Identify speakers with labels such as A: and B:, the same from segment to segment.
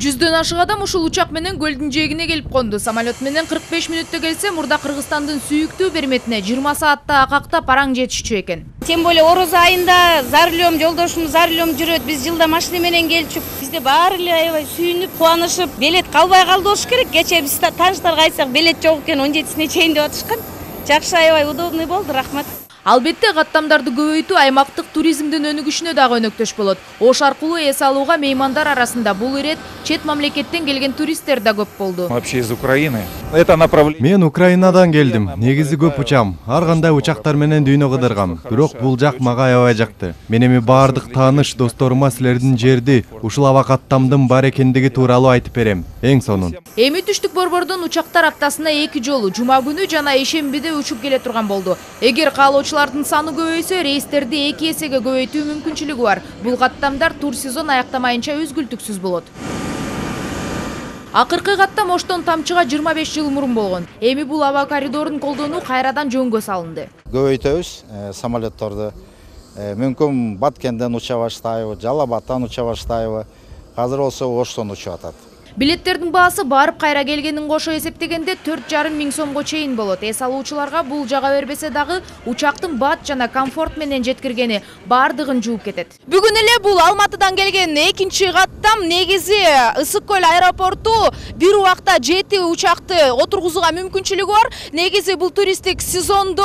A: 100дөн ашык адам ушул учак менен көлдүн жээгине келип конду. Самолет менен 45 мүнөттө келсе, мурда Кыргызстандын сүйүктүү берметине 20 саатта акактап параң жетишчү экен.
B: Тем более Орозо айында Зарылем жолдошумуз Зарылем жүрөт. Биз жылда машина менен келчүк. Бизде баары эле аябай сүйүнүп, кубанышып, билет калбай калды болуш керек. Кечээ биз тааныштарга айтсак, билет жок экен, 17-сине чейин деп атышкан. Жакшы, аябай удобный болду, рахмат.
A: Албетте каттамдарды көбөйтүү аймактык туризмдин өнүгүшүнө дагы өнөктөш болот. Ош аркылуу эс алууга меймандар арасында бул ирет чет мамлекеттен келген туристтер да көп болду.
C: Вообще из Украины. Это направление.
D: Мен Украинадан келдим. Негизи көп учам. Ар кандай учактар менен дүйнө кыдыргам. Бирок бул жак мага аябай жакты. Мен эми баардык тааныш досторума силердин жерди, ушул аба каттамдын бар экендиги тууралуу айтып берем. Эң сонун.
A: Эми түштүк борбордон учактар аптасына 2 жолу, жума күнү жана ишембиде учуп келе турган болду. Эгер каалоочулардын саны көбөйсө, рейстерди 2 эсеге көбөйтүү мүмкүнчүлүгү бар. Бул каттамдар тур сезон аяктамайынча үзгүлтүксүз болот. Акыркы каттам Оштон Тамчыга 25 жыл мурун болгон. Эми бул аба коридорун колдонуу кайрадан жөнгө салынды.
E: Көбөйтөбүз самолетторду. Мүмкүн Баткенден уча баштайбы, Жалал Абадтан уча баштайбы. Азыр болсо Оштон учуп атат.
A: Билеттердин баасы барып кайра келгенин кошо эсептегенде 4,5 миң сомго чейин болот. Эс алуучуларга бул жага бербесе дагы учактын бат жана комфорт менен жеткиргени бардыгын жууп кетет. Бүгүн эле бул Алматыдан келген экинчи каттам. Негизи Ысык көл аэропорту бир убакта 7 учакты отургузууга мүмкүнчүлүгү бар. Негизи бул туристтик сезондо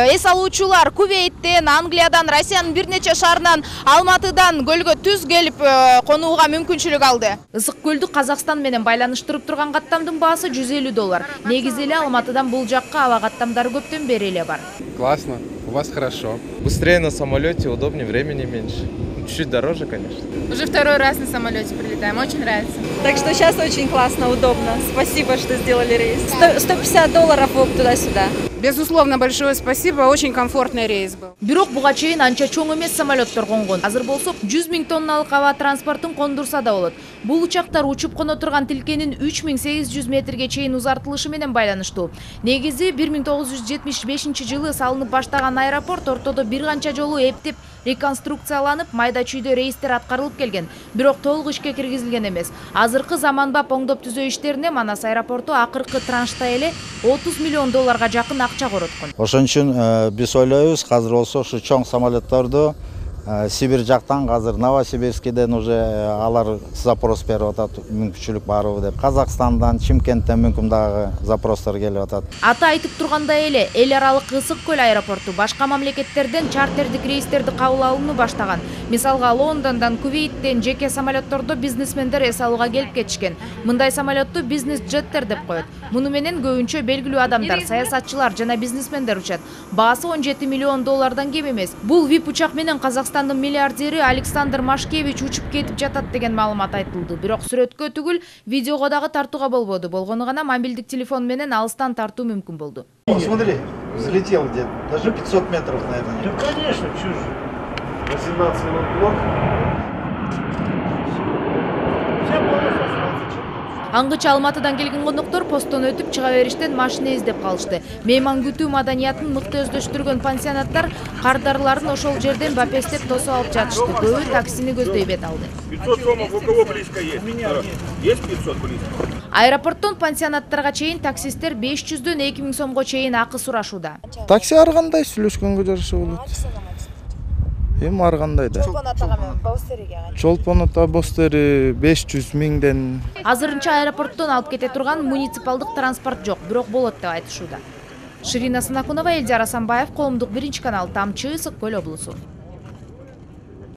A: эс алуучулар Кувейттен, Англиядан, Россиянын бир нече шаарынан, Алматыдан көлгө түз келип конууга мүмкүнчүлүк алды. Ысык көлдү Казакстан менен байланыштырып турган каттамдын баасы $150. Негизи эле Алматыдан бул жакка аба каттамдары көптөн бери эле бар.
F: Классно, у вас хорошо.
G: Быстрее на самолете, удобнее, времени меньше. Чуть-чуть дороже, конечно.
H: Уже второй раз на самолете прилетаем, очень нравится.
I: Так что сейчас очень классно, удобно. Спасибо, что сделали рейс. $150 туда-сюда.
H: Безусловно, большое спасибо, очень комфортный рейс был.
A: Бирок буга чейин анча чоң эмес самолеттор конгон. Азыр болсо 100 000 тонналык аба транспортун кондурса да болот. Бул учактар учуп коно турган тилкенин 3800 метрге чейин узартылышы менен байланыштуу. Негизи 1975 жылы салынып баштаган аэропорт ортодо бир канча жолу эптеп реконструкцияланып, майда чүйдө рейстер аткарылып келген. Бирок толук ишке киргизилген эмес. Азыркы заманбап оңдоп түзөө иштерине Манас аэропорту акыркы траншта эле $30 миллион жакын акча короткон.
E: Ошон үчүн биз ойлойбуз, азыр болсо ушу чоң самолетторду Сибирь жактан, азыр Новосибирскиден уже алар запрос берип атат, мүмкүнчүлүк барбы деп. Казакстандан, Чимкенттен мүмкүн дагы запростор келип атат.
A: Ата айтып тургандай эле, эл аралык Ысык көл аэропорту башка мамлекеттерден чартердик рейстерди кабыл алууну баштаган. Мисалга Лондондон, Кувейттен жеке самолеттордо бизнесмендер эс алууга келип кетишкен. Мындай самолетту бизнес-джеттер деп коет. Муну менен көбүнчө белгилүү адамдар, саясатчылар жана бизнесмендер учат. Баасы $17 миллион кем эмес. Бул VIP учак менен Казакстандын миллиардери Александр Машкевич учуп кетип жатат деген маалымат айтылды. Бирок сүрөткө түгүл, видеого дагы тартууга болбоду. Болгону гана мобилдик телефон менен алыстан тартуу мүмкүн болду.
J: Смотри, взлетел где-то, даже 500 метров, наверное.
K: Да, конечно, чушь. 18 минут блок.
A: Аңгыча Алматыдан келген коноктор посттон өтүп чыга бериштен машина издеп калышты. Мейман күтүү маданиятын мыкты өздөштүргөн пансионаттар кардарларын ошол жерден бапестеп тосуп алып жатышты. Көбү таксини көздөй бет алды.
K: 500 сомов у кого близко есть? Есть 500 близко?
A: Аэропорттон пансионаттарга чейин таксисттер 500дөн 2000 сомго чейин акы сурашууда.
L: Такси ар кандай сүйлөшкөнгө жараша болот. Эми ар кандай да. Чолпон ата бостери 500 миңден.
A: Азырынча аэропорттон алып кете турган муниципалдык транспорт жок, бирок болот деп айтышууда. Ширина Сынакунова, Элдияр Асанбаев, Коомдук 1 канал, Тамчы, Ысык көл облусу.